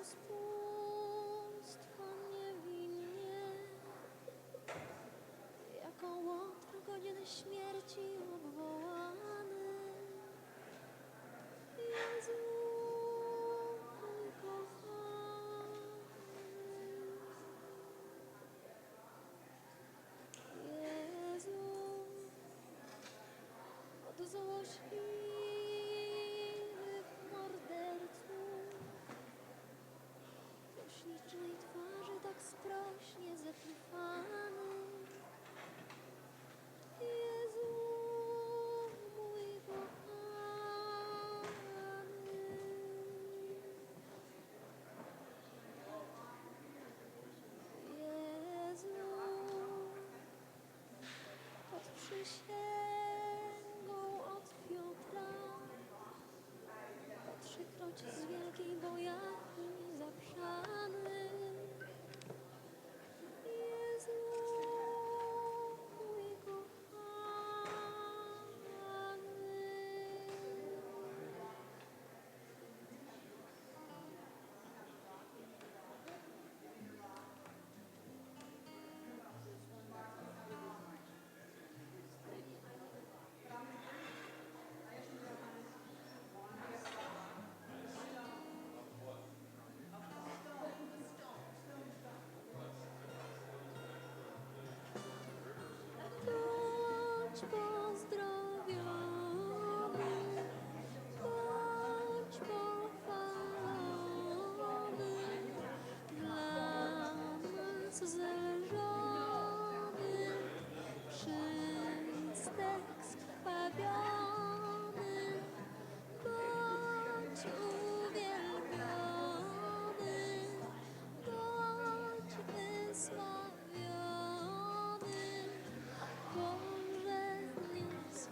z pustką niewinnie, jako łotr godzien śmierci obwołany. Jezu, mój kochany, Jezu, od złośliwych morderców, do ślicznej twarzy tak sprośnie zatrwany. Jezu, mój kochany, Jezu, pod przysięgą od Piotra, po trzykroć z wielkiej bojaźni zaprzany. Jezu, mój kochany, bądź pozdrowiony, bądź pochwalony, dla nas zelżony, wszystek skrwawiony, bądź uwielbiony, bądź wysławiony, Boże niesłychany.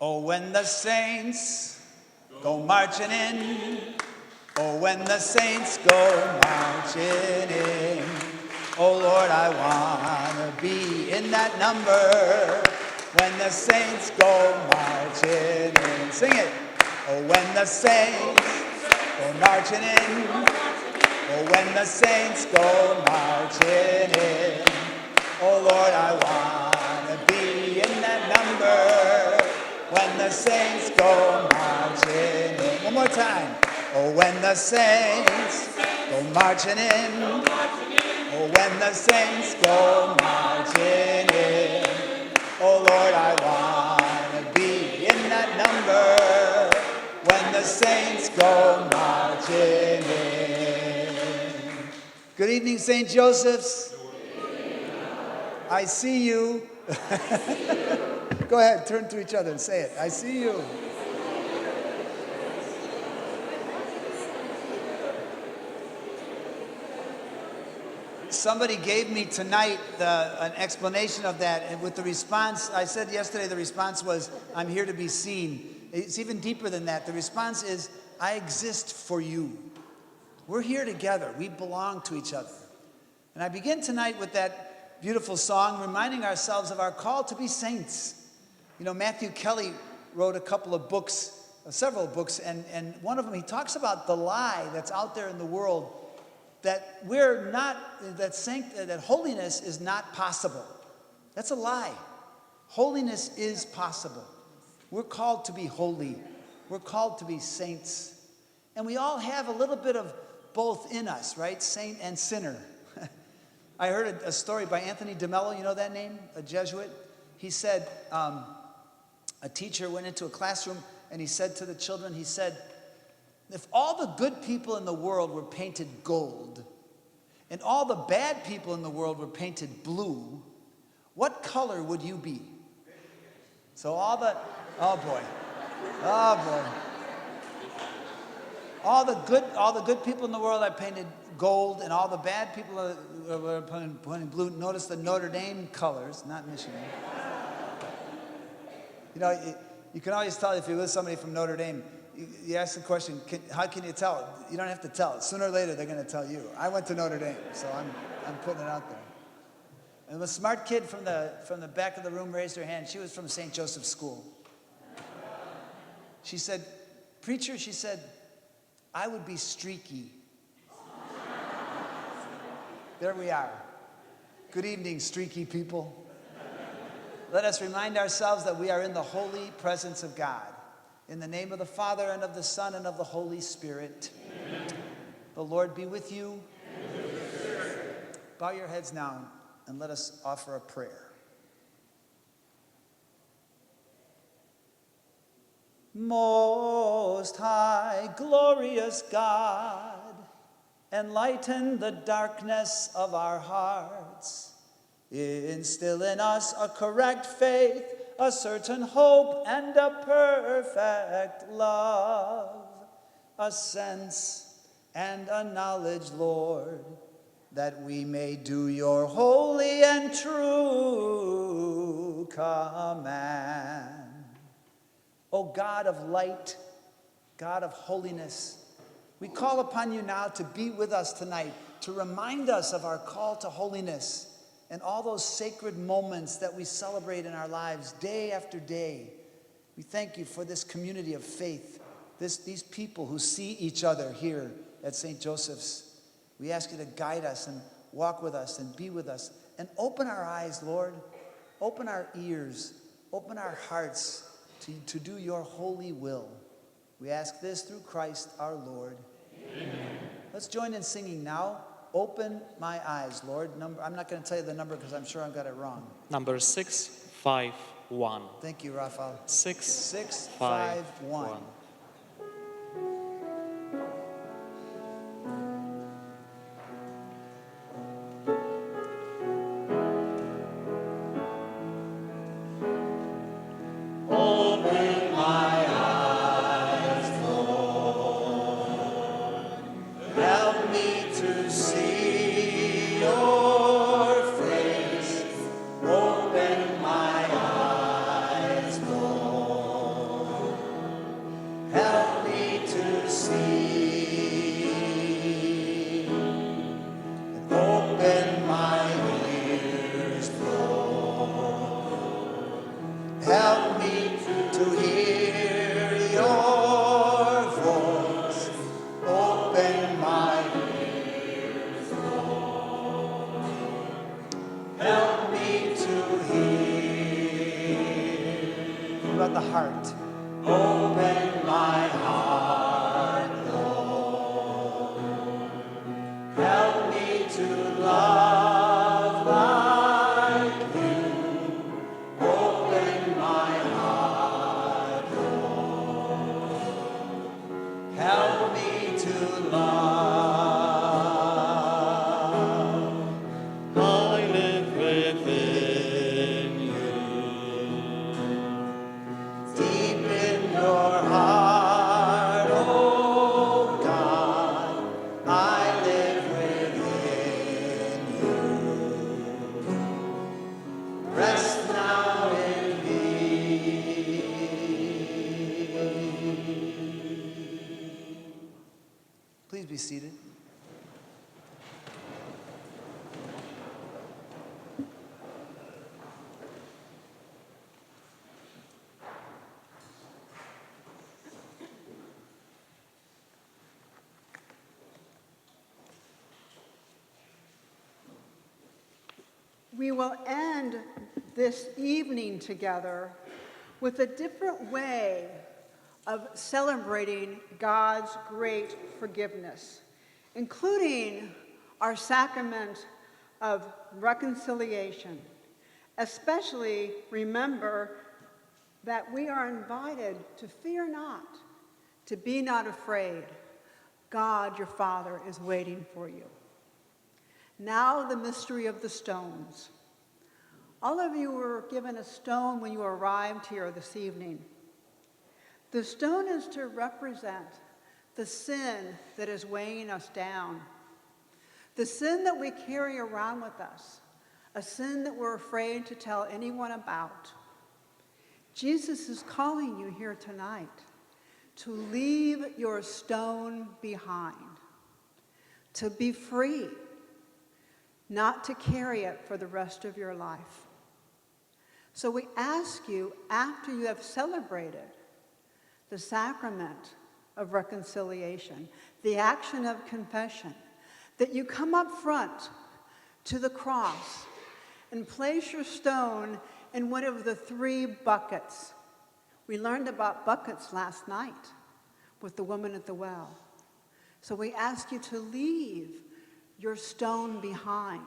Oh, when the saints go marching in. Oh, when the saints go marching in. Oh, Lord, I want to be in that number. When the saints go marching in. Sing it. Oh, when the saints go marching in. Oh, when the saints go marching in. Oh, Lord, I want to be in that number. When the saints go marching in. One more time. Oh, when the saints go marching in. Oh, when the saints go marching in. Oh, Lord, I want to be in that number. When the saints go marching in. Good evening, St. Joseph's. I see you. Go ahead, turn to each other and say it. I see you. Somebody gave me tonight an explanation of that, and with the response, I said yesterday the response was, I'm here to be seen. It's even deeper than that. The response is, I exist for you. We're here together. We belong to each other. And I begin tonight with that beautiful song, reminding ourselves of our call to be saints. You know, Matthew Kelly wrote a couple of books, several books, and one of them, he talks about the lie that's out there in the world that we're not, that holiness is not possible. That's a lie. Holiness is possible. We're called to be holy. We're called to be saints. And we all have a little bit of both in us, right? Saint and sinner. I heard a story by Anthony DeMello, you know that name? A Jesuit. He said, a teacher went into a classroom and he said to the children, he said, if all the good people in the world were painted gold and all the bad people in the world were painted blue, what color would you be? So all the good people in the world are painted gold, and all the bad people are painted blue. Notice the Notre Dame colors, not Michigan. You know, you can always tell if you're with somebody from Notre Dame. You ask the question, how can you tell? You don't have to tell. Sooner or later, they're going to tell you. I went to Notre Dame, so I'm putting it out there. And a smart kid from the back of the room raised her hand. She was from St. Joseph's School. She said, preacher, she said, I would be streaky. There we are. Good evening, streaky people. Let us remind ourselves that we are in the holy presence of God. In the name of the Father, and of the Son, and of the Holy Spirit. Amen. The Lord be with you. And with your spirit. Bow your heads now, and let us offer a prayer. Most high, glorious God, enlighten the darkness of our hearts. Instill in us a correct faith, a certain hope, and a perfect love, a sense and a knowledge, Lord, that we may do your holy and true command. O God of light, God of holiness, we call upon you now to be with us tonight, to remind us of our call to holiness and all those sacred moments that we celebrate in our lives day after day. We thank you for this community of faith, these people who see each other here at St. Joseph's. We ask you to guide us and walk with us and be with us and open our eyes, Lord. Open our ears. Open our hearts to do your holy will. We ask this through Christ our Lord. Amen. Let's join in singing now. Open my eyes, Lord. I'm not going to tell you the number because I'm sure I got it wrong. Number 651. Thank you, Raphael. 651. Open my heart, Lord. Help me to love like you. Open my heart, Lord. Help me to love. I live within you. Deep in your heart, oh God, I live within you. Rest now in me. Please be seated. We will end this evening together with a different way of celebrating God's great forgiveness, including our sacrament of reconciliation. Especially remember that we are invited to fear not, to be not afraid. God, your Father, is waiting for you. Now the mystery of the stones. All of you were given a stone when you arrived here this evening. The stone is to represent the sin that is weighing us down, the sin that we carry around with us, a sin that we're afraid to tell anyone about. Jesus is calling you here tonight to leave your stone behind, to be free, not to carry it for the rest of your life. So we ask you, after you have celebrated the sacrament of reconciliation, the action of confession, that you come up front to the cross and place your stone in one of the 3 buckets. We learned about buckets last night with the woman at the well. So we ask you to leave your stone behind.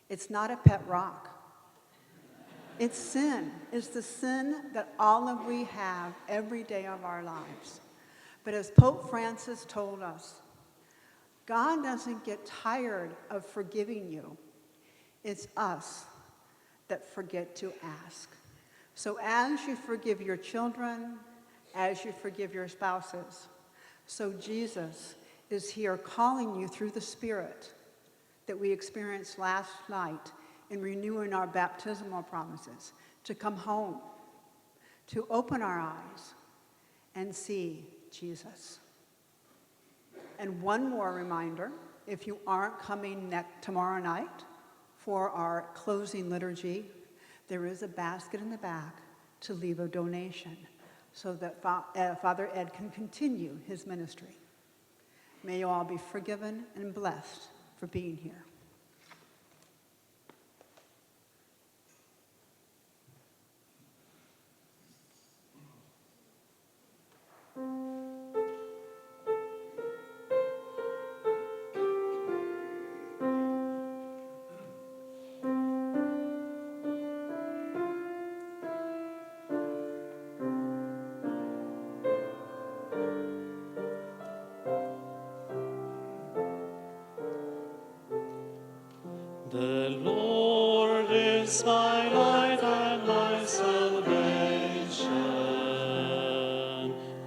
It's not a pet rock. It's sin. It's the sin that all of we have every day of our lives. But as Pope Francis told us, God doesn't get tired of forgiving you. It's us that forget to ask. So as you forgive your children, as you forgive your spouses, so Jesus is here calling you through the Spirit that we experienced last night in renewing our baptismal promises, to come home, to open our eyes and see Jesus. And one more reminder, if you aren't coming tomorrow night for our closing liturgy, there is a basket in the back to leave a donation so that Father Ed can continue his ministry. May you all be forgiven and blessed for being here. The Lord is my light and my salvation.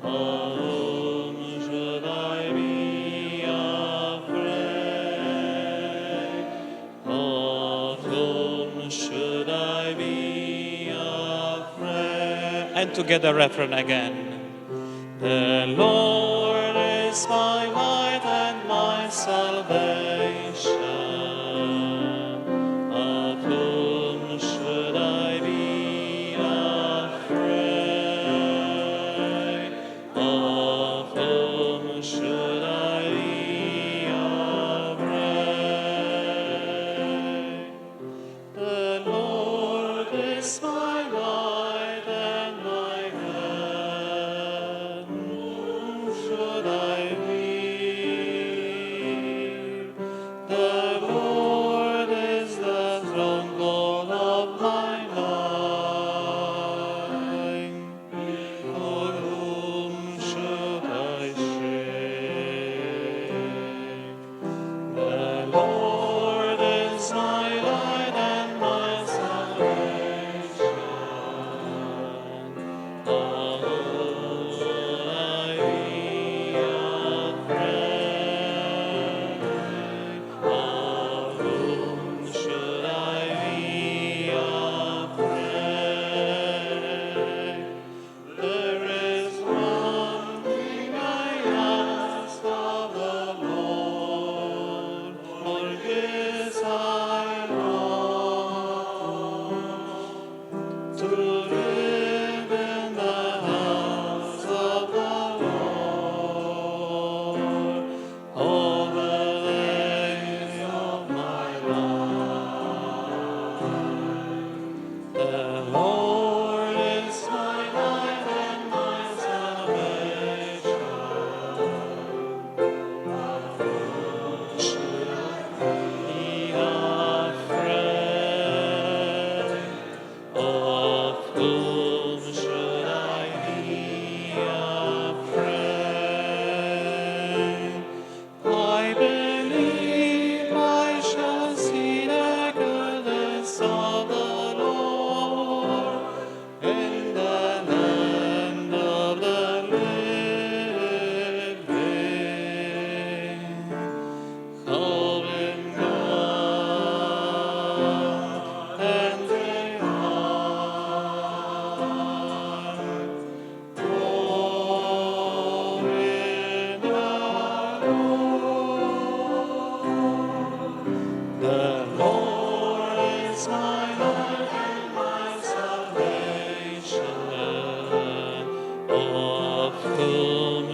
Of whom should I be afraid? Of whom should I be afraid? And together refrain again. The Lord is my light and my salvation. Of whom should I be afraid? Of whom should I be afraid? The Lord is my light and my help.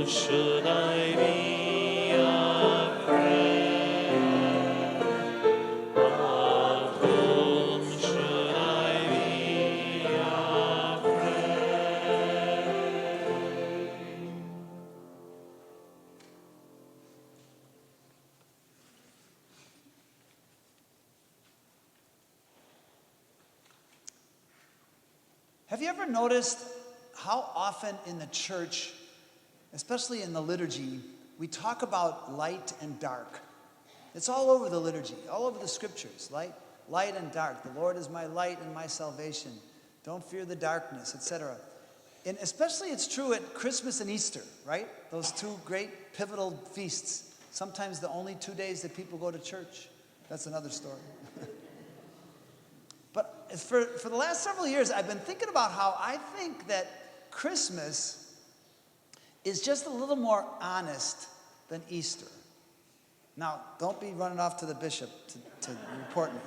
should I be afraid? Of whom should I be afraid? Have you ever noticed how often in the church, especially in the liturgy, we talk about light and dark? It's all over the liturgy, all over the scriptures. Light and dark. The Lord is my light and my salvation. Don't fear the darkness, etc. And especially it's true at Christmas and Easter, right? Those two great pivotal feasts. Sometimes the only 2 days that people go to church. That's another story. But for the last several years, I've been thinking about how I think that Christmas is just a little more honest than Easter. Now, don't be running off to the bishop to report me.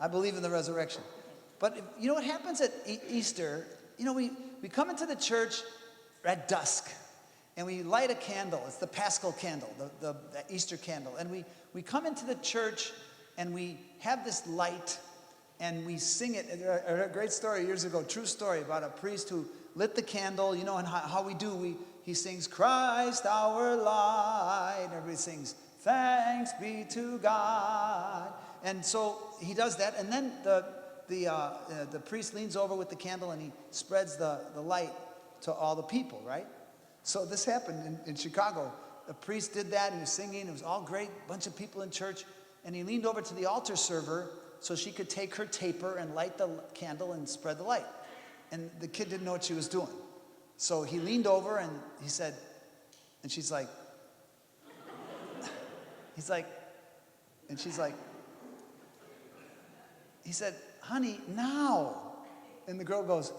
I believe in the resurrection. But you know what happens at Easter? You know, we come into the church at dusk, and we light a candle. It's the Paschal candle, the Easter candle. And we come into the church, and we have this light, and we sing it. I heard a great story years ago, true story, about a priest who lit the candle, you know, and how we do. He sings, Christ our light. Everybody sings, thanks be to God. And so he does that, and then the priest leans over with the candle, and he spreads the light to all the people, right? So this happened in Chicago. The priest did that, and he was singing. It was all great, bunch of people in church. And he leaned over to the altar server so she could take her taper and light the candle and spread the light. And the kid didn't know what she was doing. So he leaned over and he said, and she's like, he's like, and she's like, he said, honey, now. And the girl goes,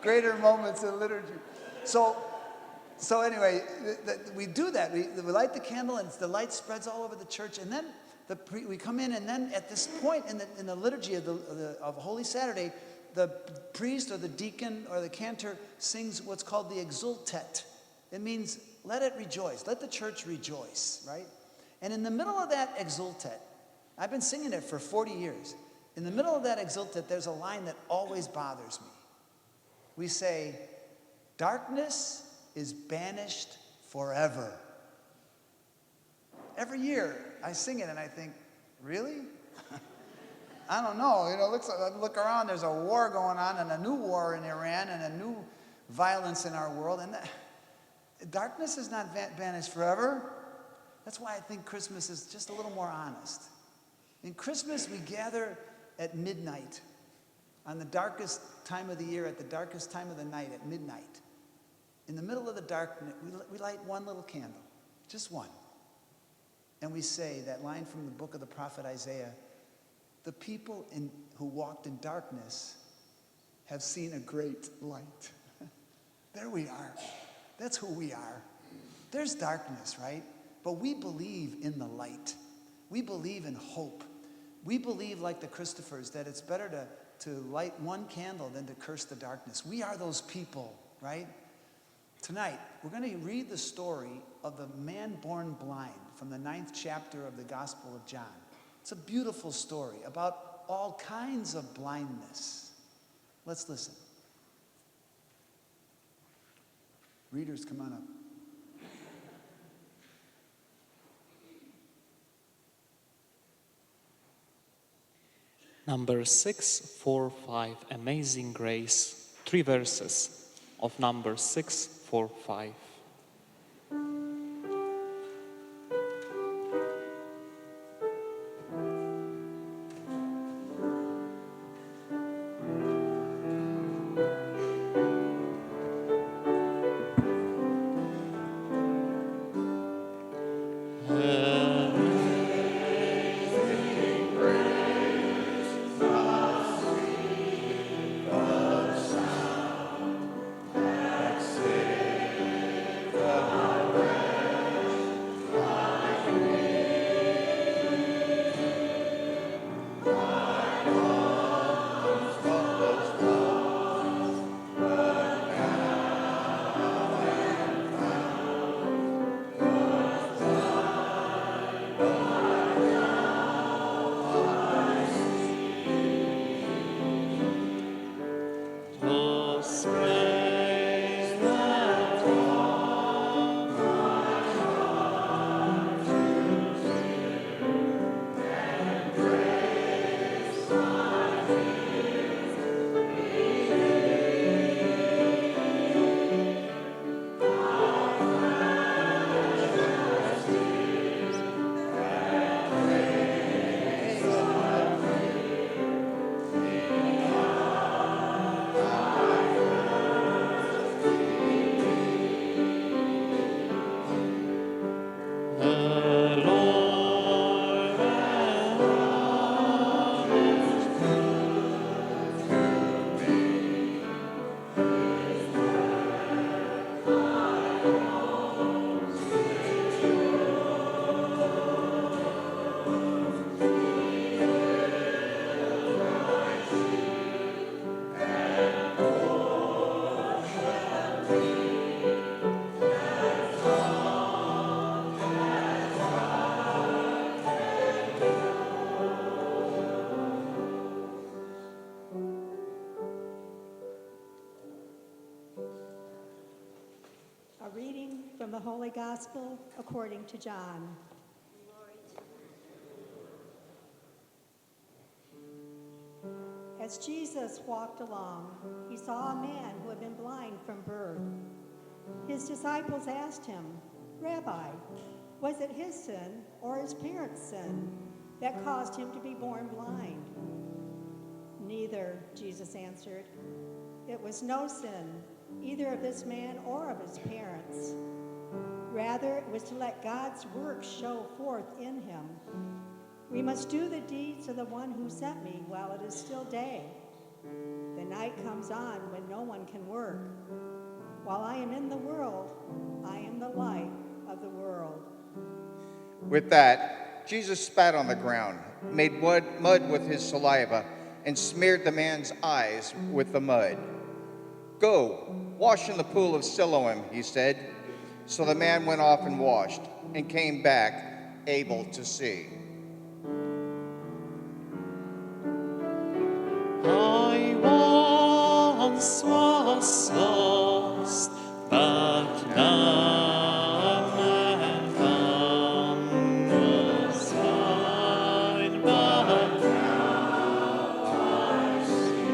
greater moments in liturgy. So anyway, we do that. We light the candle, and the light spreads all over the church. And then we come in, and then at this point in the liturgy of Holy Saturday, the priest or the deacon or the cantor sings what's called the exultet. It means let it rejoice. Let the church rejoice, right? And in the middle of that exultet, I've been singing it for 40 years. In the middle of that exultet, there's a line that always bothers me. We say, darkness is banished forever. Every year I sing it and I think, really? I don't know. You know, look around, there's a war going on, and a new war in Iran, and a new violence in our world, and darkness is not banished forever. That's why I think Christmas is just a little more honest. In Christmas, we gather at midnight, on the darkest time of the year, at the darkest time of the night, at midnight. In the middle of the darkness, we light one little candle, just one. And we say that line from the book of the prophet Isaiah, the people who walked in darkness have seen a great light. There we are. That's who we are. There's darkness, right? But we believe in the light. We believe in hope. We believe, like the Christophers, that it's better to light one candle than to curse the darkness. We are those people, right? Tonight, we're going to read the story of the man born blind from the 9th chapter of the Gospel of John. It's a beautiful story about all kinds of blindness. Let's listen. Readers, come on up. Number 645, Amazing Grace, 3 verses of number 645. the Holy Gospel according to John. As Jesus walked along, he saw a man who had been blind from birth. His disciples asked him, "Rabbi, was it his sin or his parents' sin that caused him to be born blind?" "Neither," Jesus answered. "It was no sin, either of this man or of his parents. Rather, it was to let God's work show forth in him. We must do the deeds of the one who sent me while it is still day. The night comes on when no one can work. While I am in the world, I am the light of the world." With that, Jesus spat on the ground, made mud with his saliva, and smeared the man's eyes with the mud. "Go, wash in the pool of Siloam," he said. So the man went off and washed, and came back able to see. I once was lost, but now am found. Was blind, but now I see.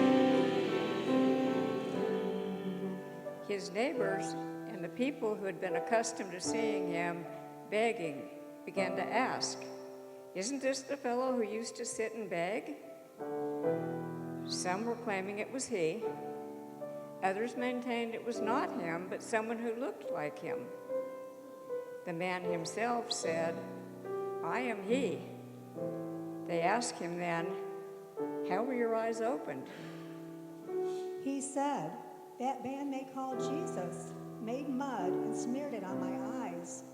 His neighbors and the people who had been accustomed to seeing him begging began to ask, "Isn't this the fellow who used to sit and beg?" Some were claiming it was he. Others maintained it was not him, but someone who looked like him. The man himself said, "I am he." They asked him then, "How were your eyes opened?" He said, "That man they call Jesus made mud and smeared it on my eyes,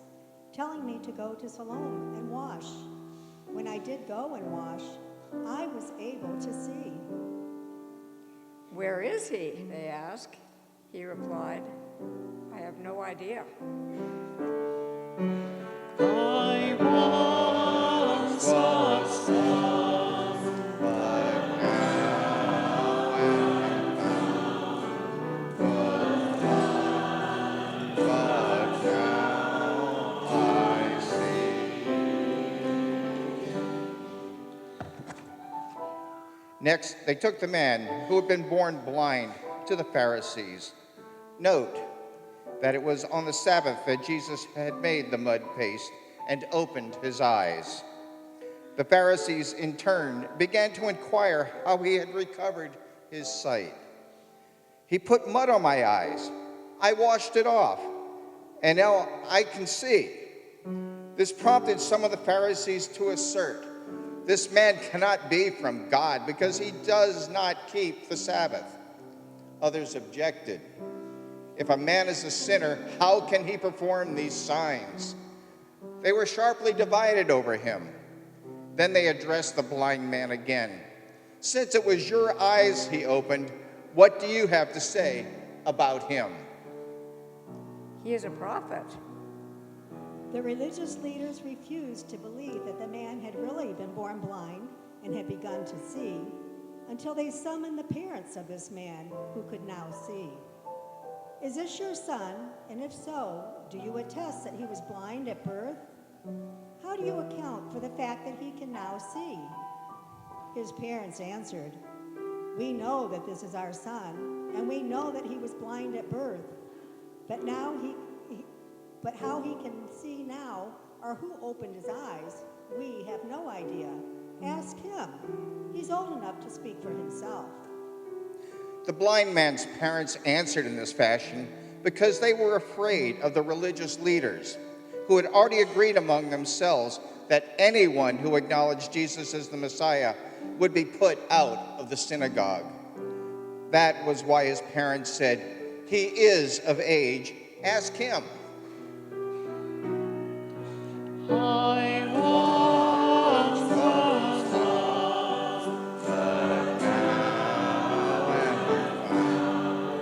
telling me to go to Siloam and wash. When I did go and wash, I was able to see." "Where is he?" they asked. He replied, "I have no idea." I once was lost, But now am found. But now I see. Next, they took the man who had been born blind to the Pharisees. Note that it was on the Sabbath that Jesus had made the mud paste and opened his eyes. The Pharisees, in turn, began to inquire how he had recovered his sight. "He put mud on my eyes. I washed it off, and now I can see." This prompted some of the Pharisees to assert, "This man cannot be from God because he does not keep the Sabbath." Others objected, "If a man is a sinner, how can he perform these signs?" They were sharply divided over him. Then they addressed the blind man again. "Since it was your eyes he opened, what do you have to say about him?" "He is a prophet." The religious leaders refused to believe that the man had really been born blind and had begun to see until they summoned the parents of this man who could now see. "Is this your son? And if so, do you attest that he was blind at birth? How do you account for the fact that he can now see?" His parents answered, "We know that this is our son, and we know that he was blind at birth. But how he can see now, or who opened his eyes, we have no idea. Ask him. He's old enough to speak for himself." The blind man's parents answered in this fashion because they were afraid of the religious leaders, who had already agreed among themselves that anyone who acknowledged Jesus as the Messiah would be put out of the synagogue. That was why his parents said, "He is of age, ask him." I once was lost, But now am found.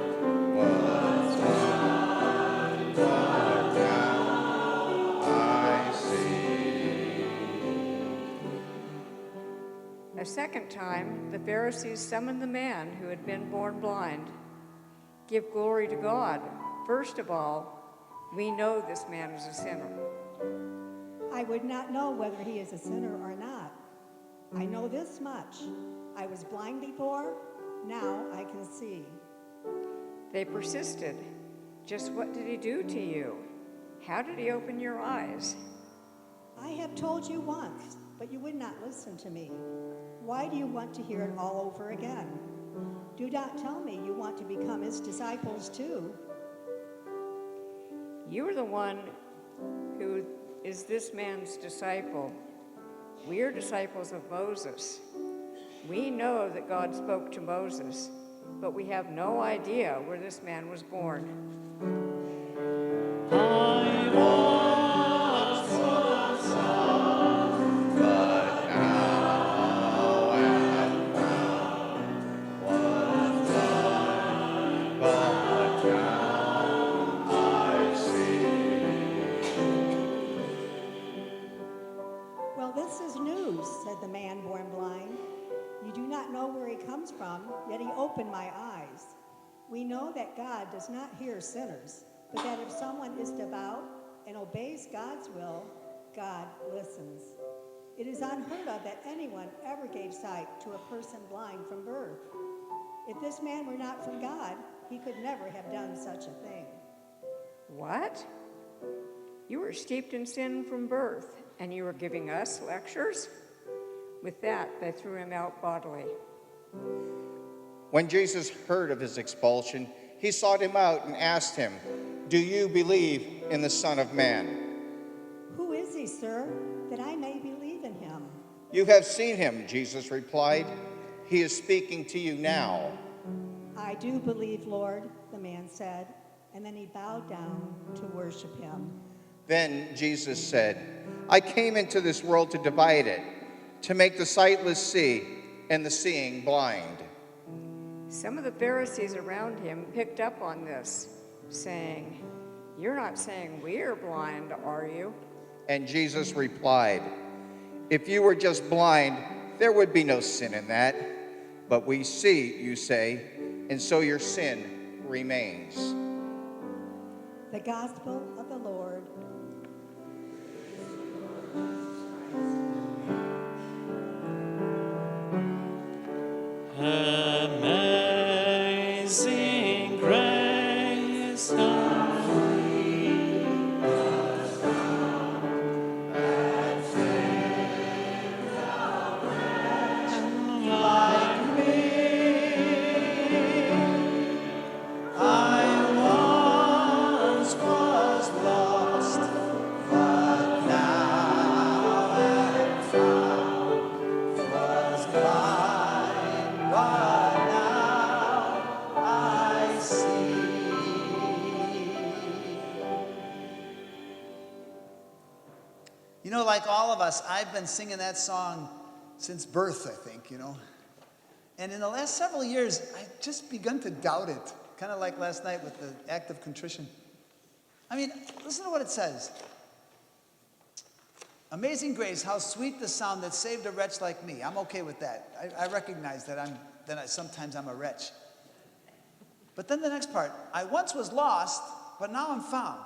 Was blind, but now I see. A second time, the Pharisees summoned the man who had been born blind. "Give glory to God, first of all, We know this man is a sinner. I would not know whether he is a sinner or not. I know this much. I was blind before, now I can see. They persisted. Just what did he do to you? How did he open your eyes? I have told you once, but you would not listen to me. Why do you want to hear it all over again? Do not tell me you want to become his disciples too. You are the one who is this man's disciple. We are disciples of Moses. We know that God spoke to Moses, but we have no idea where this man was born. I once was lost, but now am found. Was blind, but now I see. Well, this is news, said the man born blind. You do not know where he comes from, yet he opened my eyes. We know that God does not hear sinners, but that if someone is devout and obeys God's will, God listens. It is unheard of that anyone ever gave sight to a person blind from birth. If this man were not from God, he could never have done such a thing. What? You were steeped in sin from birth, and you were giving us lectures? With that, they threw him out bodily. When Jesus heard of his expulsion, he sought him out and asked him, "Do you believe in the Son of Man?" Who is he, sir, that I may believe in him? "You have seen him," Jesus replied. "He is speaking to you now." I do believe, Lord, the man said, and then he bowed down to worship him. Then Jesus said, "I came into this world to divide it, to make the sightless see and the seeing blind." Some of the Pharisees around him picked up on this, saying, "You're not saying we're blind, are you?" And Jesus replied, "If you were just blind, there would be no sin in that. But we see, you say, and so your sin remains." The Gospel of the Lord. amazing grace, how sweet the sound that saved a wretch like me. I once was lost, but now am found. Was blind, but now I see. You know, like all of us, I've been singing that song since birth, I think, you know. And in the last several years, I've just begun to doubt it, kind of like last night with the act of contrition. I mean, listen to what it says. Amazing grace, how sweet the sound that saved a wretch like me. I'm okay with that. I recognize that sometimes I'm a wretch. But then the next part, I once was lost, but now I'm found.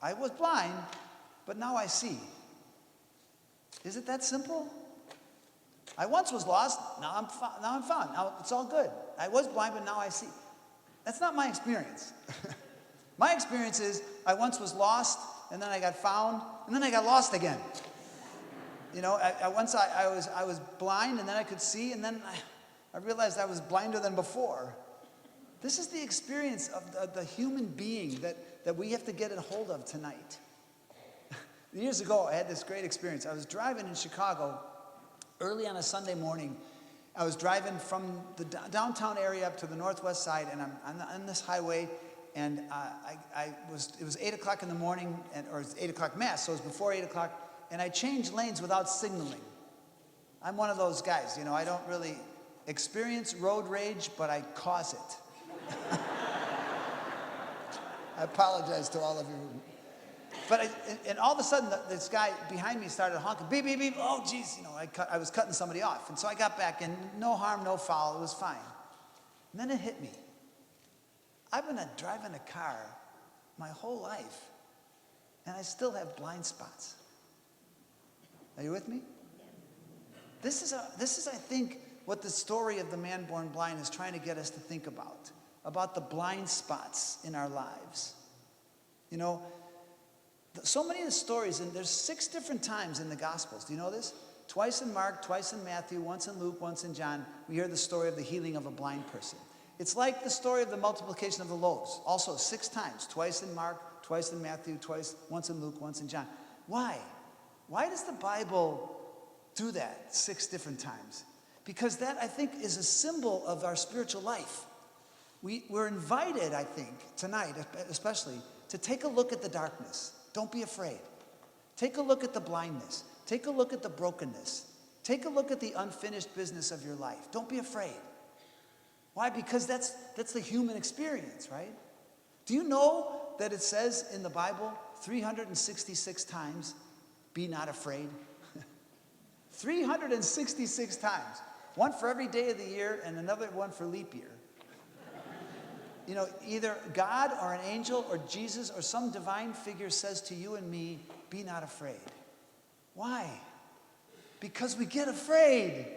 I was blind, but now I see. Is it that simple? I once was lost, now I'm found. Now it's all good. I was blind, but now I see. That's not my experience. My experience is I once was lost, and then I got found, and then I got lost again. You know, I was blind, and then I could see, and then I realized I was blinder than before. This is the experience of the human being that we have to get a hold of tonight. Years ago, I had this great experience. I was driving in Chicago early on a Sunday morning. I was driving from the downtown area up to the northwest side, and I'm on this highway, and it was 8 o'clock in the morning, or it's 8 o'clock mass, so it was before 8 o'clock, and I changed lanes without signaling. I'm one of those guys, you know, I don't really experience road rage, but I cause it. I apologize to all of you. But and all of a sudden, this guy behind me started honking, beep, beep, beep. Oh, geez, you know, I was cutting somebody off. And so I got back, and no harm, no foul. It was fine. And then it hit me. I've been driving a car my whole life, and I still have blind spots. Are you with me? This is, I think, what the story of the man born blind is trying to get us to think about the blind spots in our lives. You know, so many of the stories, and there's 6 different times in the Gospels. Do you know this? Twice in Mark, twice in Matthew, once in Luke, once in John, we hear the story of the healing of a blind person. It's like the story of the multiplication of the loaves. Also 6 times, twice in Mark, twice in Matthew, once in Luke, once in John. Why? Why does the Bible do that 6 different times? Because that, I think, is a symbol of our spiritual life. We're invited, I think, tonight especially, to take a look at the darkness. Don't be afraid. Take a look at the blindness. Take a look at the brokenness. Take a look at the unfinished business of your life. Don't be afraid. Why? Because that's the human experience, right? Do you know that it says in the Bible 366 times, be not afraid? 366 times. One for every day of the year and another one for leap year. You know, either God or an angel or Jesus or some divine figure says to you and me, be not afraid. Why? Because we get afraid.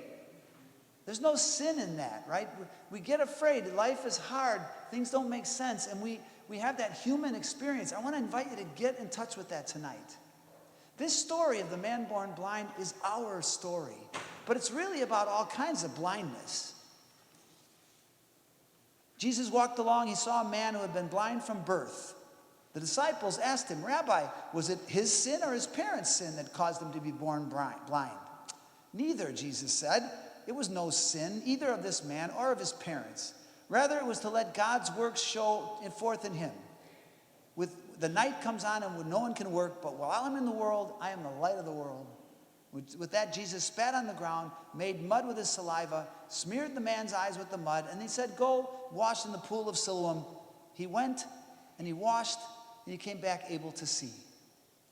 There's no sin in that, right? We get afraid. Life is hard. Things don't make sense. And we have that human experience. I want to invite you to get in touch with that tonight. This story of the man born blind is our story. But it's really about all kinds of blindness. Jesus walked along. He saw a man who had been blind from birth. The disciples asked him, Rabbi, was it his sin or his parents' sin that caused him to be born blind? Neither, Jesus said. It was no sin, either of this man or of his parents. Rather, it was to let God's works show forth in him. The night comes on and no one can work, but while I'm in the world, I am the light of the world. With that, Jesus spat on the ground, made mud with his saliva, smeared the man's eyes with the mud, and he said, go wash in the pool of Siloam. He went and he washed and he came back able to see.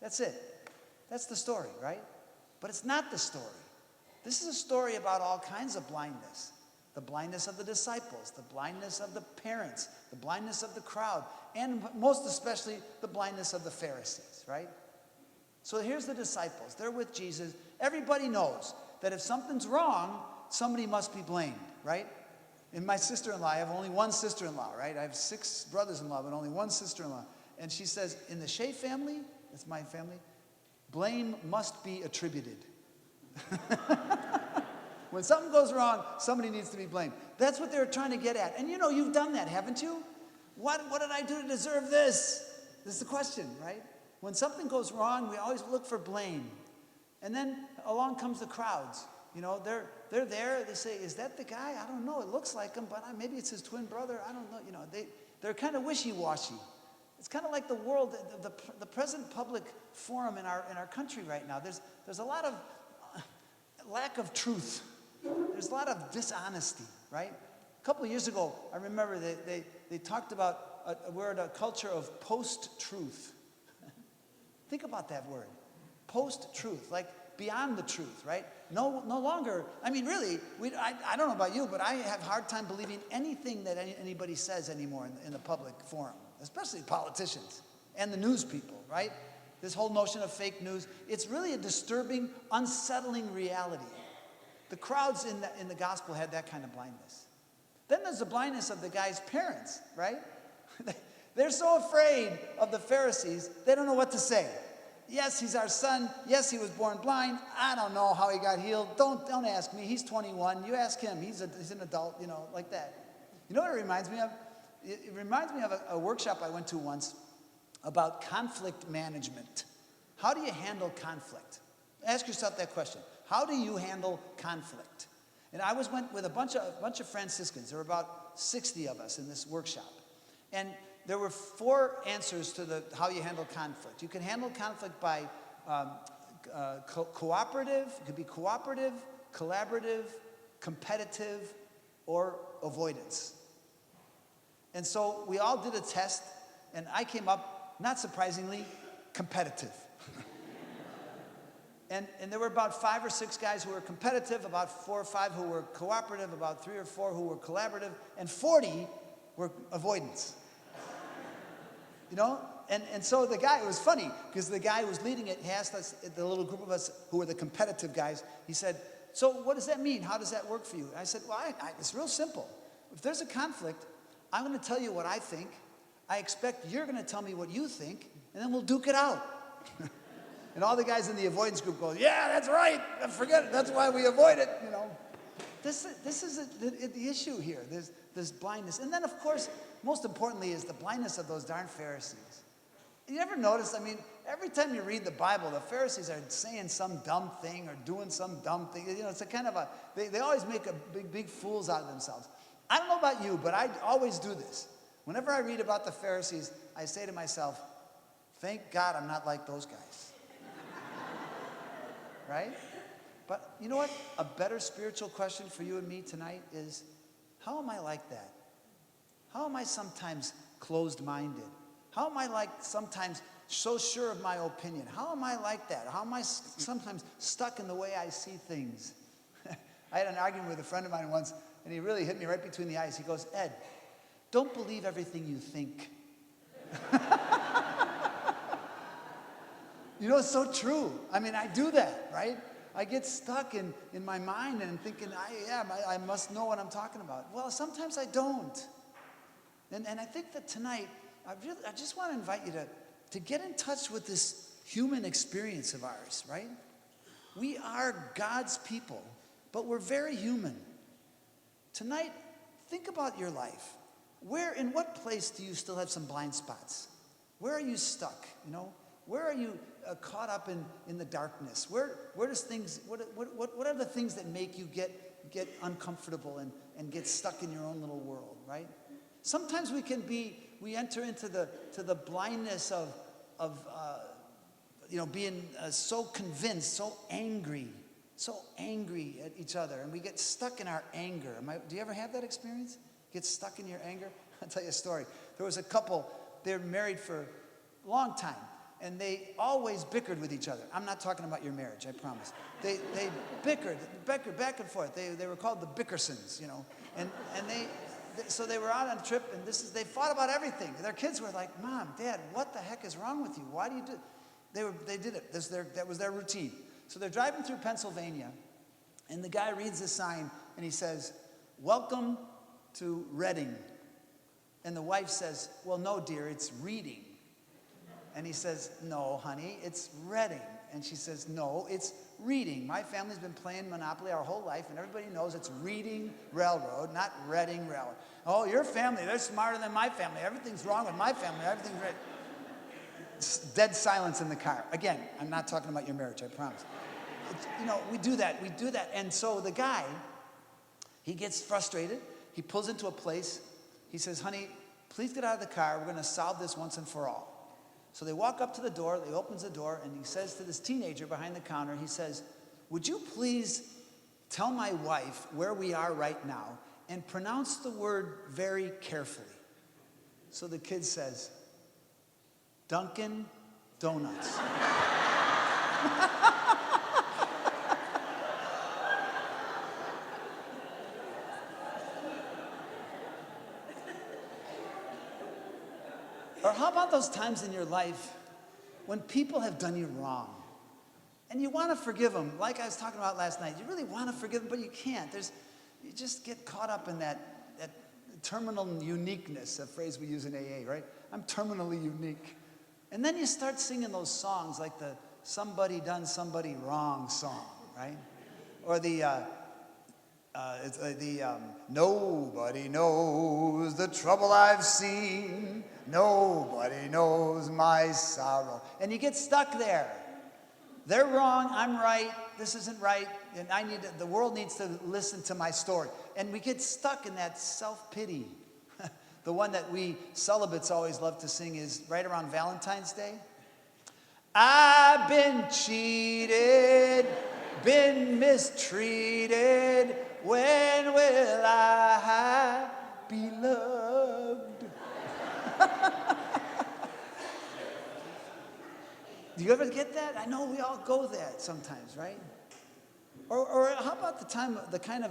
That's it. That's the story, right? But it's not the story. This is a story about all kinds of blindness. The blindness of the disciples, the blindness of the parents, the blindness of the crowd, and most especially the blindness of the Pharisees, right? So here's the disciples. They're with Jesus. Everybody knows that if something's wrong, somebody must be blamed, right? And my sister-in-law, I have only one sister-in-law, right? I have 6 brothers-in-law, but only one sister-in-law. And she says, in the Shea family, that's my family, blame must be attributed. When something goes wrong, somebody needs to be blamed. That's what they're trying to get at. And you know, you've done that, haven't you? What did I do to deserve this? This is the question, right? When something goes wrong, we always look for blame. And then along comes the crowds. You know, they're there. They say, is that the guy? I don't know. It looks like him, but maybe it's his twin brother. I don't know. You know, they're kind of wishy-washy. It's kind of like the world, the present public forum in our country right now. There's a lot of lack of truth. There's a lot of dishonesty, right? A couple of years ago, I remember they talked about we're in a culture of post-truth. Think about that word, post-truth, like beyond the truth, right? No longer. I mean, really, I don't know about you, but I have a hard time believing anything that anybody says anymore in the public forum, especially politicians and the news people, right? This whole notion of fake news, it's really a disturbing, unsettling reality. The crowds in the gospel had that kind of blindness. Then there's the blindness of the guy's parents, right? They're so afraid of the Pharisees, they don't know what to say. Yes, he's our son. Yes, he was born blind. I don't know how he got healed. Don't ask me. He's 21. You ask him. He's an adult, you know, like that. You know what it reminds me of? It reminds me of a workshop I went to once about conflict management. How do you handle conflict? Ask yourself that question. How do you handle conflict? And I went with a bunch of Franciscans. There were about 60 of us in this workshop. And there were 4 answers to how you handle conflict. You can handle conflict by cooperative. It could be cooperative, collaborative, competitive, or avoidance. And so we all did a test, and I came up, not surprisingly, competitive. And there were about 5 or 6 guys who were competitive, about 4 or 5 who were cooperative, about 3 or 4 who were collaborative, and 40 were avoidance. You know, And so the guy, it was funny, because the guy who was leading it, he asked us, the little group of us who were the competitive guys, he said, so what does that mean? How does that work for you? And I said, well, it's real simple. If there's a conflict, I'm going to tell you what I think. I expect you're going to tell me what you think, and then we'll duke it out. And all the guys in the avoidance group go, yeah, that's right. Forget it. That's why we avoid it, you know. This is the issue here. There's this blindness. And then, of course, most importantly is the blindness of those darn Pharisees. You ever notice, I mean, every time you read the Bible, the Pharisees are saying some dumb thing or doing some dumb thing. You know, it's a kind of a, they always make a big fools out of themselves. I don't know about you, but I always do this. Whenever I read about the Pharisees, I say to myself, thank God I'm not like those guys. Right? But you know what? A better spiritual question for you and me tonight is, how am I like that? How am I sometimes closed-minded? How am I like sometimes so sure of my opinion? How am I like that? How am I sometimes stuck in the way I see things? I had an argument with a friend of mine once, and he really hit me right between the eyes. He goes, Ed, don't believe everything you think. You know, it's so true. I mean, I do that, right? I get stuck in my mind and thinking, I must know what I'm talking about. Well, sometimes I don't. And I think that tonight, I just want to invite you to get in touch with this human experience of ours, right? We are God's people, but we're very human. Tonight, think about your life. In what place do you still have some blind spots? Where are you stuck, you know? Where are you caught up in the darkness? Where does things, what are the things that make you get uncomfortable and get stuck in your own little world, right? Sometimes we enter into the blindness of being so convinced, so angry at each other, and we get stuck in our anger. Do you ever have that experience? Get stuck in your anger? I'll tell you a story. There was a couple, they were married for a long time, and they always bickered with each other. I'm not talking about your marriage, I promise. They bickered back and forth. They were called the Bickersons, you know, and so they were out on a trip, and they fought about everything. Their kids were like, Mom, Dad, what the heck is wrong with you? Why do you do it? They did it. That was their routine. So they're driving through Pennsylvania, and the guy reads the sign, and he says, welcome to Reading. And the wife says, well, no, dear, it's Reading. And he says, no, honey, it's Reading. And she says, no, it's Reading. My family's been playing Monopoly our whole life, and everybody knows it's Reading Railroad, not Reading Railroad. Oh, your family, they're smarter than my family. Everything's wrong with my family. Everything's right. Dead silence in the car. Again, I'm not talking about your marriage, I promise. We do that. And so the guy, he gets frustrated. He pulls into a place. He says, honey, please get out of the car. We're going to solve this once and for all. So they walk up to the door. He opens the door, and he says to this teenager behind the counter, he says, would you please tell my wife where we are right now and pronounce the word very carefully? So the kid says, Dunkin' Donuts. Or how about those times in your life when people have done you wrong and you want to forgive them, like I was talking about last night. You really want to forgive them, but you can't. You just get caught up in that terminal uniqueness, a phrase we use in AA, right? I'm terminally unique. And then you start singing those songs like the Somebody Done Somebody Wrong song, right? Or nobody knows the trouble I've seen. Nobody knows my sorrow. And you get stuck there. They're wrong, I'm right, this isn't right, and the world needs to listen to my story. And we get stuck in that self-pity. The one that we celibates always love to sing is right around Valentine's Day. I've been cheated, been mistreated. When will I be loved? Do you ever get that? I know we all go that sometimes, right? Or how about the kind of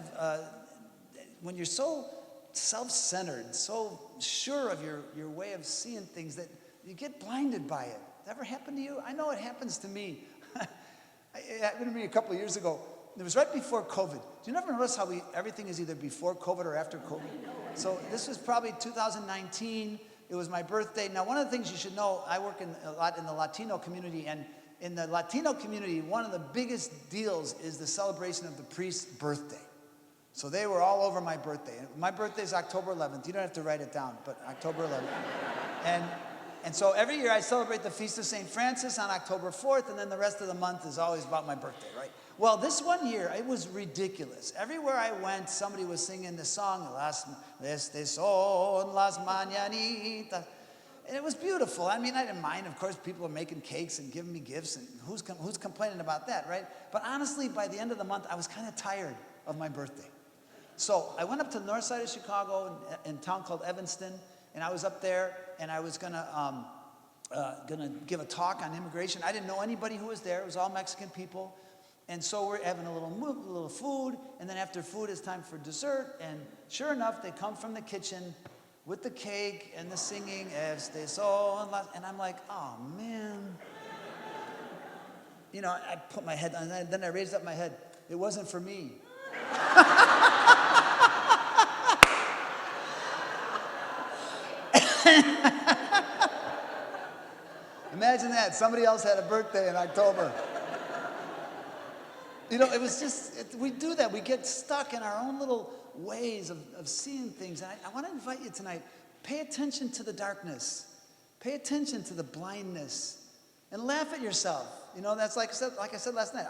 when you're so self-centered, so sure of your way of seeing things that you get blinded by it. That ever happened to you? I know it happens to me. It happened to me a couple of years ago. It was right before COVID. Do you never notice how everything is either before COVID or after COVID? So this was probably 2019. It was my birthday. Now, one of the things you should know, I work a lot in the Latino community, and in the Latino community, one of the biggest deals is the celebration of the priest's birthday. So they were all over my birthday. My birthday is October 11th. You don't have to write it down, but October 11th. And so every year I celebrate the Feast of St. Francis on October 4th, and then the rest of the month is always about my birthday, right? Well, this one year, it was ridiculous. Everywhere I went, somebody was singing the song, Este son las mañanitas. And it was beautiful. I mean, I didn't mind. Of course, people are making cakes and giving me gifts, and who's complaining about that, right? But honestly, by the end of the month, I was kind of tired of my birthday. So I went up to the north side of Chicago in a town called Evanston, and I was up there, and I was gonna give a talk on immigration. I didn't know anybody who was there. It was all Mexican people. And so we're having a little food, and then after food, it's time for dessert. And sure enough, they come from the kitchen with the cake and the singing, Este son las, and I'm like, oh man. You know, I put my head on, and then I raised up my head. It wasn't for me. Imagine that. Somebody else had a birthday in October. You know, it was just, we do that. We get stuck in our own little ways of seeing things. And I want to invite you tonight, pay attention to the darkness. Pay attention to the blindness. And laugh at yourself. You know, that's like I said last night.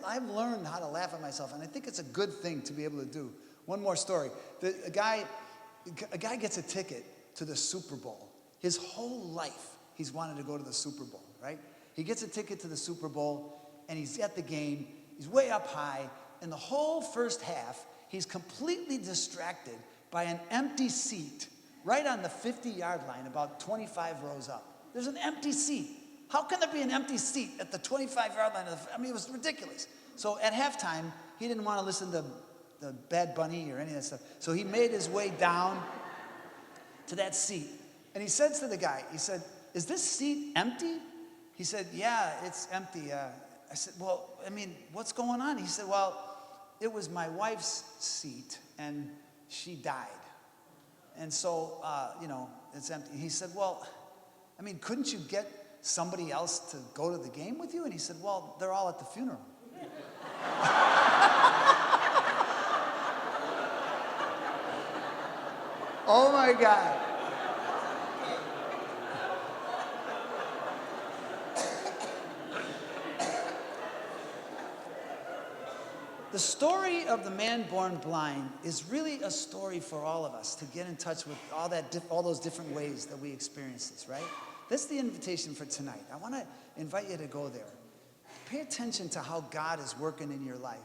I've learned how to laugh at myself. And I think it's a good thing to be able to do. One more story. A guy gets a ticket to the Super Bowl. His whole life, he's wanted to go to the Super Bowl, right? He gets a ticket to the Super Bowl, and he's at the game. He's way up high, and the whole first half, he's completely distracted by an empty seat right on the 50-yard line, about 25 rows up. There's an empty seat. How can there be an empty seat at the 25-yard line? I mean, it was ridiculous. So at halftime, he didn't want to listen to the Bad Bunny or any of that stuff. So he made his way down to that seat. And he said to the guy, he said, is this seat empty? He said, yeah, it's empty. I said, well, I mean, what's going on? He said, well, it was my wife's seat, and she died. And so, you know, it's empty. He said, well, I mean, couldn't you get somebody else to go to the game with you? And he said, well, they're all at the funeral. Oh, my God. The story of the man born blind is really a story for all of us to get in touch with all those different ways that we experience this, right? That's the invitation for tonight. I want to invite you to go there. Pay attention to how God is working in your life.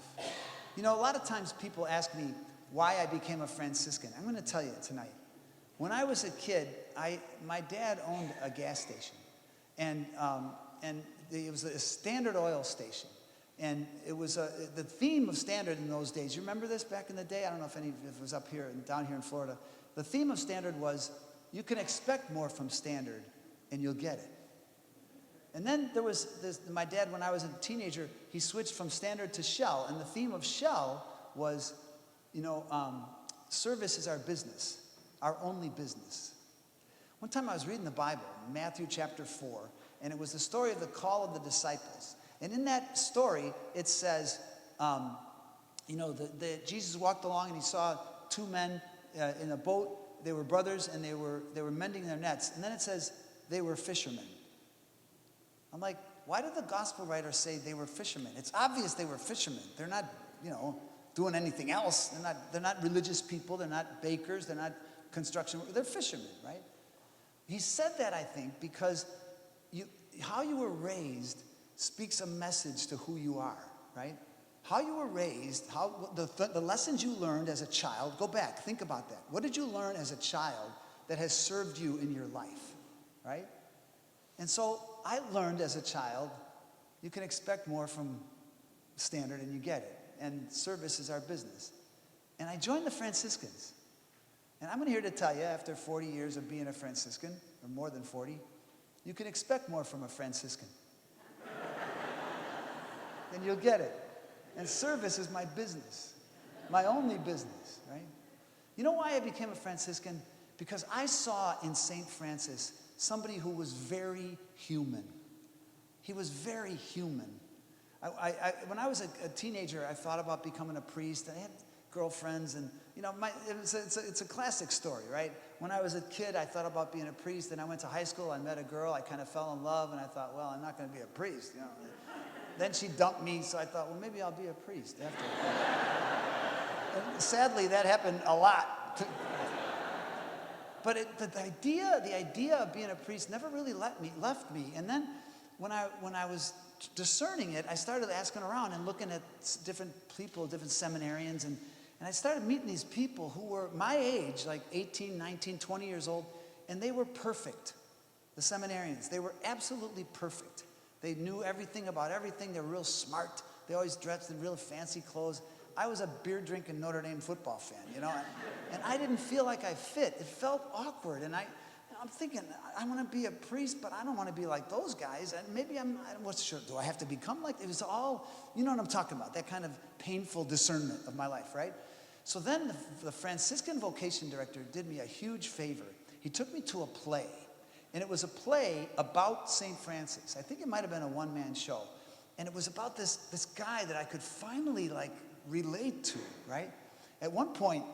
You know, a lot of times people ask me why I became a Franciscan. I'm going to tell you tonight. When I was a kid, my dad owned a gas station, and it was a Standard Oil station. And it was the theme of Standard in those days. You remember this back in the day? I don't know if it was up here and down here in Florida. The theme of Standard was, you can expect more from Standard, and you'll get it. And then there was my dad, when I was a teenager, he switched from Standard to Shell. And the theme of Shell was, you know, service is our business, our only business. One time I was reading the Bible, Matthew chapter 4, and it was the story of the call of the disciples. And in that story, it says, you know, Jesus walked along and he saw two men in a boat. They were brothers, and they were mending their nets. And then it says they were fishermen. I'm like, why did the gospel writer say they were fishermen? It's obvious they were fishermen. They're not, you know, doing anything else. They're not religious people. They're not bakers. They're not construction. They're fishermen, right? He said that, I think, because how you were raised speaks a message to who you are, right? How you were raised, how the lessons you learned as a child, go back, think about that. What did you learn as a child that has served you in your life, right? And so I learned as a child, you can expect more from Standard and you get it. And service is our business. And I joined the Franciscans. And I'm here to tell you, after 40 years of being a Franciscan, or more than 40, you can expect more from a Franciscan. Then you'll get it. And service is my business, my only business, right? You know why I became a Franciscan? Because I saw in St. Francis somebody who was very human. He was very human. When I was a teenager, I thought about becoming a priest. I had girlfriends, and it's a classic story, right? When I was a kid, I thought about being a priest. Then I went to high school. I met a girl. I kind of fell in love, and I thought, well, I'm not going to be a priest, Then she dumped me, so I thought, well, maybe I'll be a priest after. And sadly, that happened a lot. But the idea of being a priest never really left me. And then when I was discerning it, I started asking around and looking at different people, different seminarians, and I started meeting these people who were my age, like 18, 19, 20 years old, and they were perfect. The seminarians, they were absolutely perfect. They knew everything about everything. They were real smart. They always dressed in real fancy clothes. I was a beer-drinking Notre Dame football fan, and I didn't feel like I fit. It felt awkward, and I'm thinking, I want to be a priest, but I don't want to be like those guys. And maybe I wasn't sure, do I have to become like, it was all, you know what I'm talking about, that kind of painful discernment of my life, right? So then the Franciscan vocation director did me a huge favor. He took me to a play, and it was a play about St. Francis. I think it might have been a one-man show. And it was about this guy that I could finally relate to, right? At one point,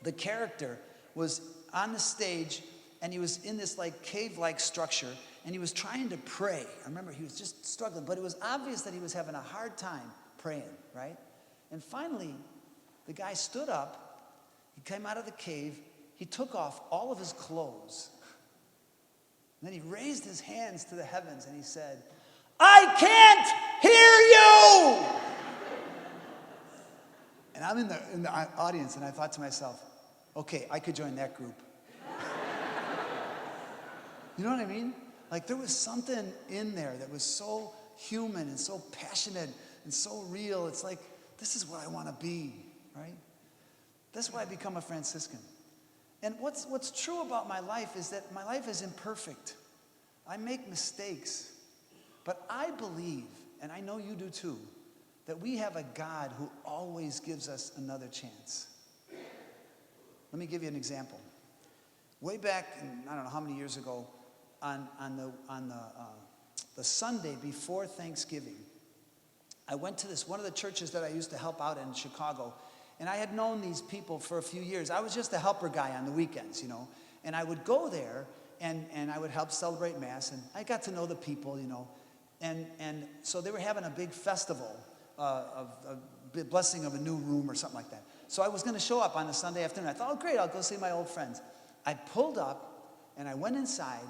the character was on the stage, and he was in this cave-like structure, and he was trying to pray. I remember he was just struggling, but it was obvious that he was having a hard time praying, right? And finally, the guy stood up, he came out of the cave, he took off all of his clothes, and then he raised his hands to the heavens, and he said, "I can't hear you!" And I'm in the audience, and I thought to myself, okay, I could join that group. You know what I mean? There was something in there that was so human and so passionate and so real. It's like, this is what I want to be, right? That's why I become a Franciscan. And what's true about my life is that my life is imperfect. I make mistakes. But I believe, and I know you do too, that we have a God who always gives us another chance. Let me give you an example. Way back, I don't know how many years ago, on the Sunday before Thanksgiving, I went to one of the churches that I used to help out in Chicago, and I had known these people for a few years. I was just a helper guy on the weekends, and I would go there, and I would help celebrate Mass, and I got to know the people, and so they were having a big festival of blessing of a new room or something like that. So I was going to show up on the Sunday afternoon. I thought, oh, great, I'll go see my old friends. I pulled up, and I went inside,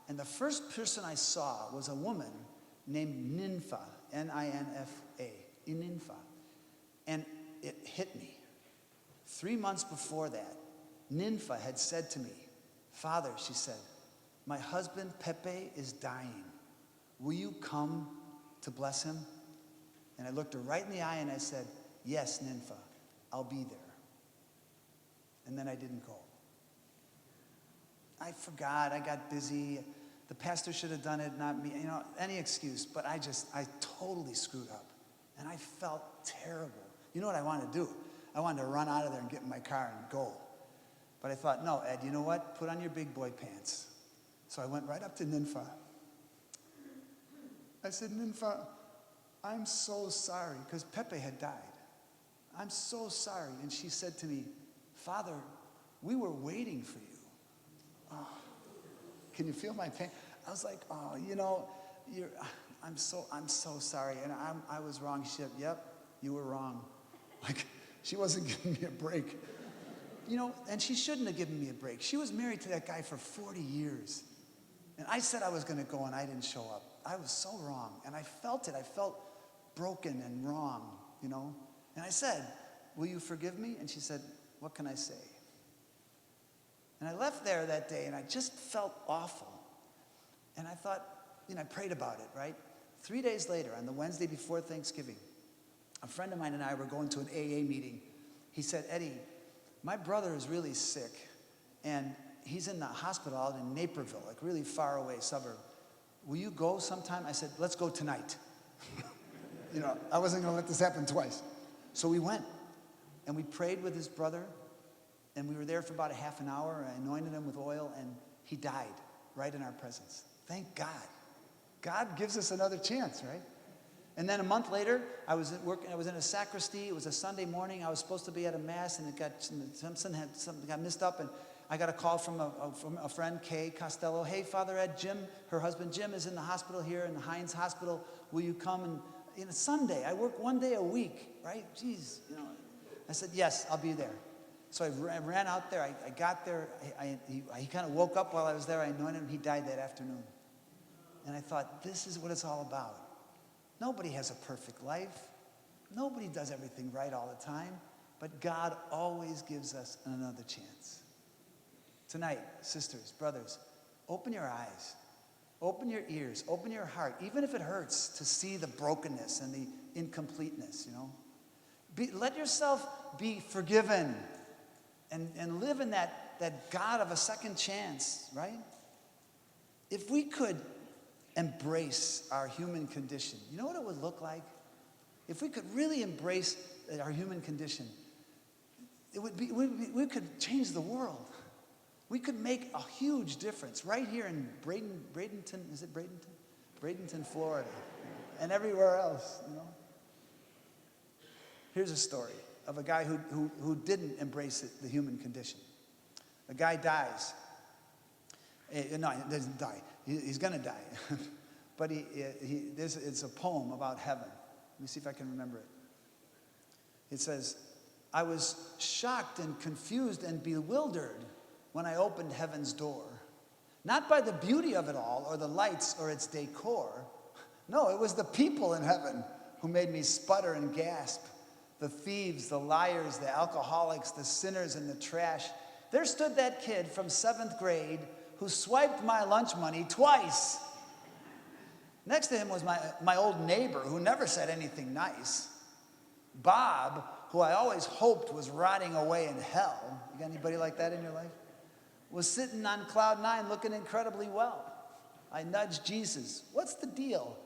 and the first person I saw was a woman named Ninfa, Ninfa, Ninfa. And it hit me. 3 months before that, Ninfa had said to me, "Father," she said, "my husband Pepe is dying. Will you come to bless him?" And I looked her right in the eye and I said, "Yes, Ninfa, I'll be there." And then I didn't go. I forgot, I got busy. The pastor should have done it, not me. Any excuse, but I totally screwed up. And I felt terrible. You know what I wanted to do? I wanted to run out of there and get in my car and go. But I thought, no, Ed, you know what? Put on your big boy pants. So I went right up to Ninfa. I said, "Ninfa, I'm so sorry," because Pepe had died. "I'm so sorry." And she said to me, "Father, we were waiting for you." Oh, can you feel my pain? I was like, "Oh, I'm so sorry, and I was wrong." She said, "Yep, you were wrong." She wasn't giving me a break. And she shouldn't have given me a break. She was married to that guy for 40 years. And I said I was going to go, and I didn't show up. I was so wrong, and I felt it. I felt broken and wrong, And I said, "Will you forgive me?" And she said, "What can I say?" And I left there that day, and I just felt awful. And I thought, I prayed about it, right? 3 days later, on the Wednesday before Thanksgiving, a friend of mine and I were going to an AA meeting. He said, "Eddie, my brother is really sick, and he's in the hospital out in Naperville, really far away suburb. will you go sometime? I said, let's go tonight. You know, I wasn't going to let this happen twice. So we went, and we prayed with his brother, and we were there for about a half an hour. I anointed him with oil, and he died right in our presence. Thank God. God gives us another chance, right? And then a month later, I was at work. I was in a sacristy. It was a Sunday morning. I was supposed to be at a mass, and something got messed up, and I got a call from a friend, Kay Costello. Hey, Father Ed, Jim, her husband Jim, is in the hospital here in the Heinz Hospital. Will you come? And it's Sunday. I work one day a week, right? Jeez, you know. I said, yes, I'll be there. So I ran out there. I got there. He kind of woke up while I was there. I anointed him. He died that afternoon. And I thought, this is what it's all about. Nobody has a perfect life. Nobody does everything right all the time. But God always gives us another chance. Tonight, sisters, brothers, open your eyes. Open your ears. Open your heart. Even if it hurts to see the brokenness and the incompleteness, you know. Let yourself be forgiven. And live in that God of a second chance, right? If we could embrace our human condition, you know what it would look like? If we could really embrace our human condition, it would be, we could change the world. We could make a huge difference right here in Bradenton, is it Bradenton? Bradenton, Florida, and everywhere else, you know? Here's a story of a guy who didn't embrace the human condition. A guy dies. No, he doesn't die. He's going to die. But it's a poem about heaven. Let me see if I can remember it. It says, I was shocked and confused and bewildered when I opened heaven's door. Not by the beauty of it all or the lights or its decor. No, it was the people in heaven who made me sputter and gasp. The thieves, the liars, the alcoholics, the sinners, and the trash. There stood that kid from 7th grade who swiped my lunch money twice. Next to him was my old neighbor who never said anything nice. Bob, who I always hoped was rotting away in hell. You got anybody like that in your life? Was sitting on cloud 9 looking incredibly well. I nudged Jesus. What's the deal?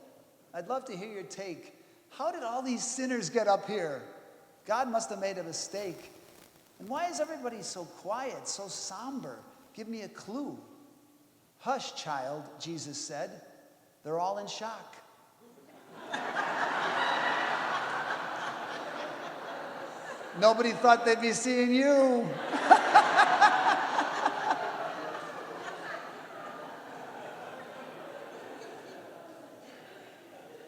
I'd love to hear your take. How did all these sinners get up here? God must have made a mistake. And why is everybody so quiet, so somber? Give me a clue. Hush, child, Jesus said. They're all in shock. Nobody thought they'd be seeing you.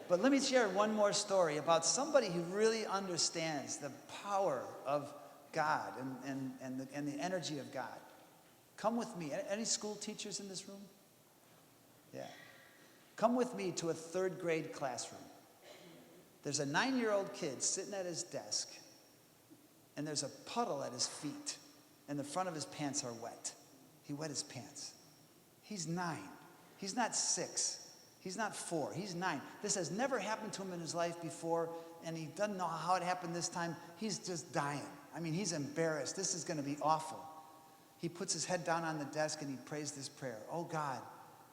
But let me share one more story about somebody who really understands the power of God and the energy of God. Come with me. Any school teachers in this room? Yeah. Come with me to a 3rd grade classroom. There's a 9-year-old kid sitting at his desk, and there's a puddle at his feet, and the front of his pants are wet. He wet his pants. He's 9. He's not 6. He's not 4. He's 9. This has never happened to him in his life before, and he doesn't know how it happened this time. He's just dying. I mean, he's embarrassed. This is going to be awful. He puts his head down on the desk and he prays this prayer. Oh, God,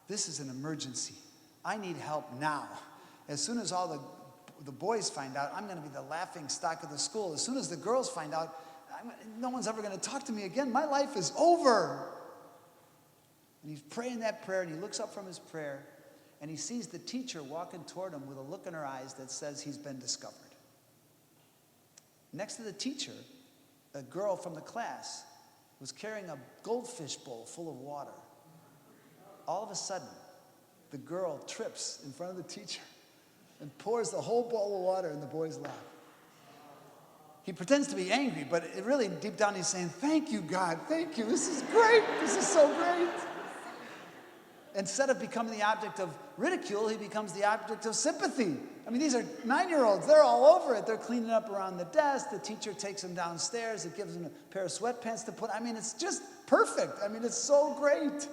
this is an emergency. I need help now. As soon as all the boys find out, I'm going to be the laughing stock of the school. As soon as the girls find out, no one's ever going to talk to me again. My life is over. And he's praying that prayer, and he looks up from his prayer, and he sees the teacher walking toward him with a look in her eyes that says he's been discovered. Next to the teacher, a girl from the class was carrying a goldfish bowl full of water. All of a sudden, the girl trips in front of the teacher and pours the whole bowl of water in the boy's lap. He pretends to be angry, but really deep down he's saying, thank you, God, thank you. This is great. This is so great. Instead of becoming the object of ridicule, he becomes the object of sympathy. I mean, these are 9-year-olds. They're all over it. They're cleaning up around the desk. The teacher takes them downstairs. It gives them a pair of sweatpants to put. I mean, it's just perfect. I mean, it's so great.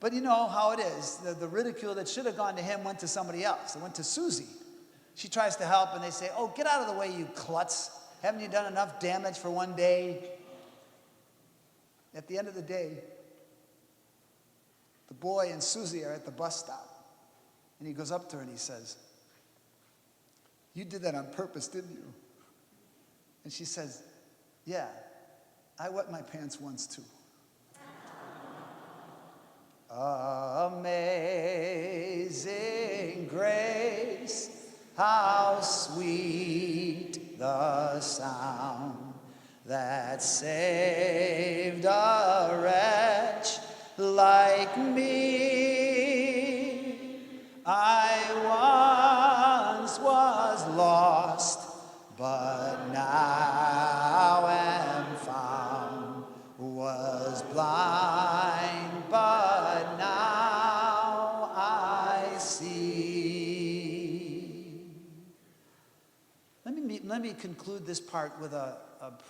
But you know how it is. The ridicule that should have gone to him went to somebody else. It went to Susie. She tries to help, and they say, oh, get out of the way, you klutz. Haven't you done enough damage for one day? At the end of the day, the boy and Susie are at the bus stop. And he goes up to her and he says, "You did that on purpose, didn't you?" And she says, "Yeah, I wet my pants once too." Amazing grace, how sweet the sound that saved a wretch like me. I once was lost, but now am found, was blind, but now I see. Let me conclude this part with a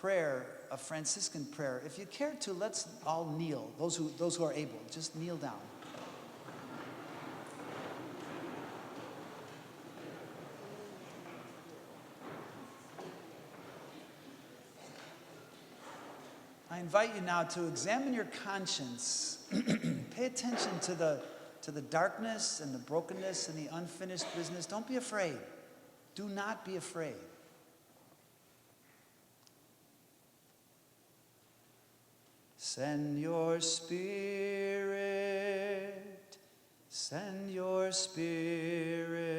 prayer, a Franciscan prayer. If you care to, let's all kneel. Those who are able, just kneel down. I invite you now to examine your conscience. Pay attention to the darkness and the brokenness and the unfinished business. Don't be afraid. Do not be afraid. Send your Spirit, send your Spirit,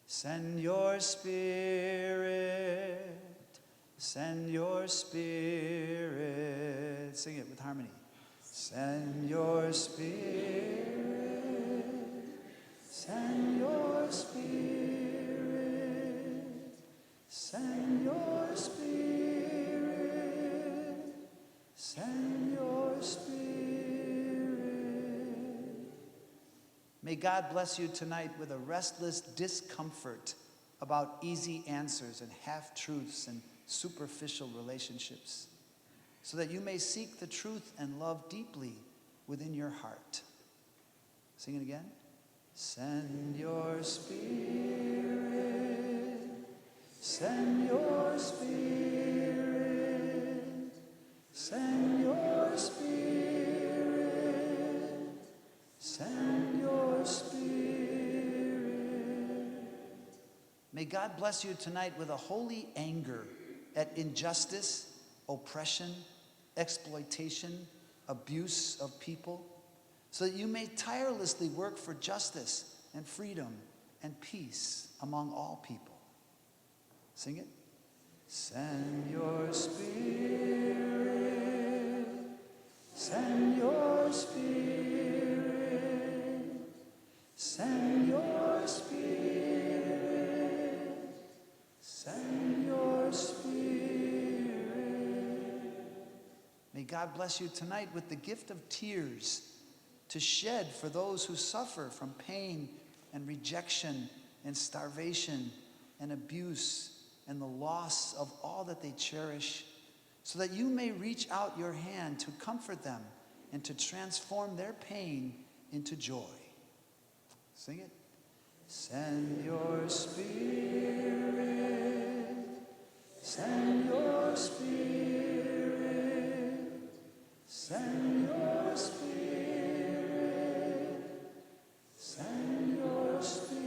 send your Spirit, send your Spirit. Sing it with harmony. Send your Spirit, send your Spirit, send your Spirit, send your Spirit. May God bless you tonight with a restless discomfort about easy answers and half-truths and superficial relationships, so that you may seek the truth and love deeply within your heart. Sing it again. Send your Spirit, send your Spirit, send your Spirit, send your Spirit. May God bless you tonight with a holy anger at injustice, oppression, exploitation, abuse of people, so that you may tirelessly work for justice and freedom and peace among all people. Sing it. Send your Spirit, send your Spirit, send your Spirit, send your Spirit. May God bless you tonight with the gift of tears to shed for those who suffer from pain and rejection and starvation and abuse and the loss of all that they cherish, so that you may reach out your hand to comfort them and to transform their pain into joy. Sing it. Send your Spirit, send your Spirit, send your Spirit, send your Spirit.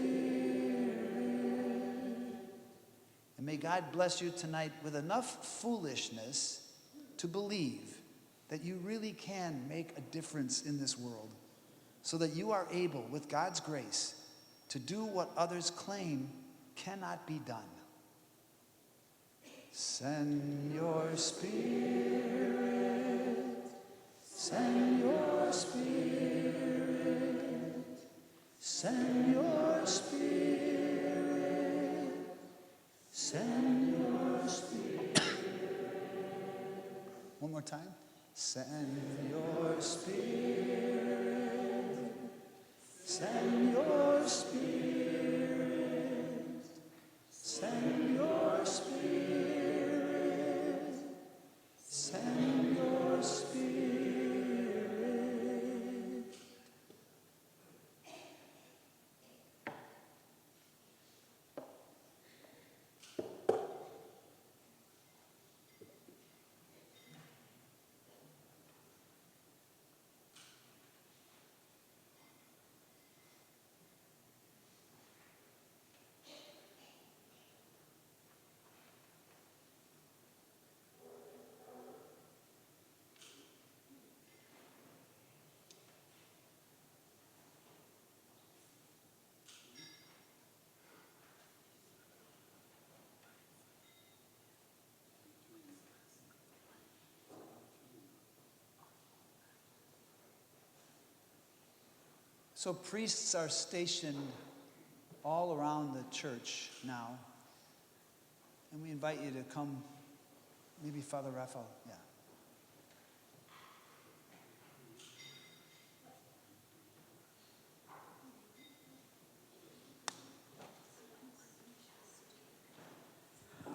And may God bless you tonight with enough foolishness to believe that you really can make a difference in this world, so that you are able, with God's grace, to do what others claim cannot be done. Send your Spirit, send your Spirit, send your Spirit, send your Spirit. One more time. Send your Spirit, send your Spirit, send your Spirit, send your Spirit. So priests are stationed all around the church now. And we invite you to come, maybe Father Raphael, yeah.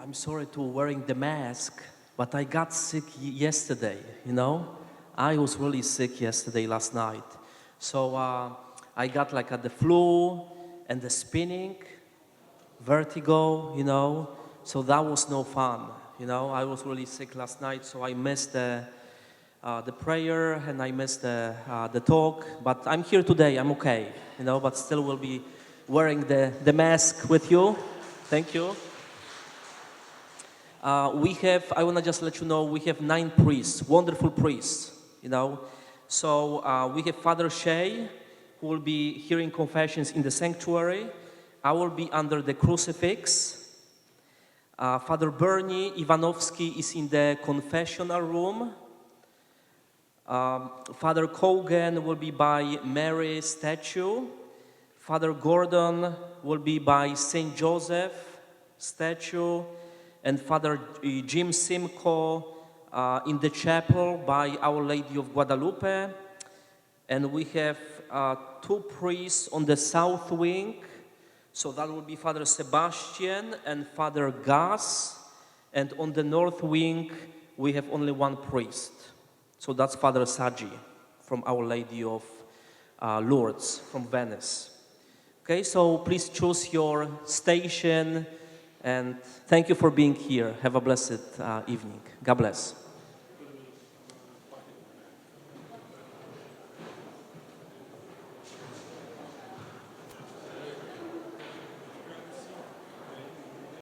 I'm sorry to wearing the mask, but I got sick yesterday, you know? I was really sick yesterday, last night. So I got like the flu and the spinning, vertigo, you know? So that was no fun, you know? I was really sick last night, so I missed the prayer and I missed the talk. But I'm here today, I'm okay, you know? But still will be wearing the mask with you. Thank you. I want to just let you know, we have 9 priests, wonderful priests, you know. So we have Father Shea, who will be hearing confessions in the sanctuary. I will be under the crucifix. Father Bernie Ivanovsky is in the confessional room. Father Kogan will be by Mary's statue. Father Gordon will be by St. Joseph statue. And Father Jim Simcoe in the chapel by Our Lady of Guadalupe. And we have 2 priests on the south wing. So that will be Father Sebastian and Father Gas. And on the north wing, we have only 1 priest. So that's Father Saji from Our Lady of Lourdes from Venice. Okay, so please choose your station. And thank you for being here. Have a blessed evening. God bless.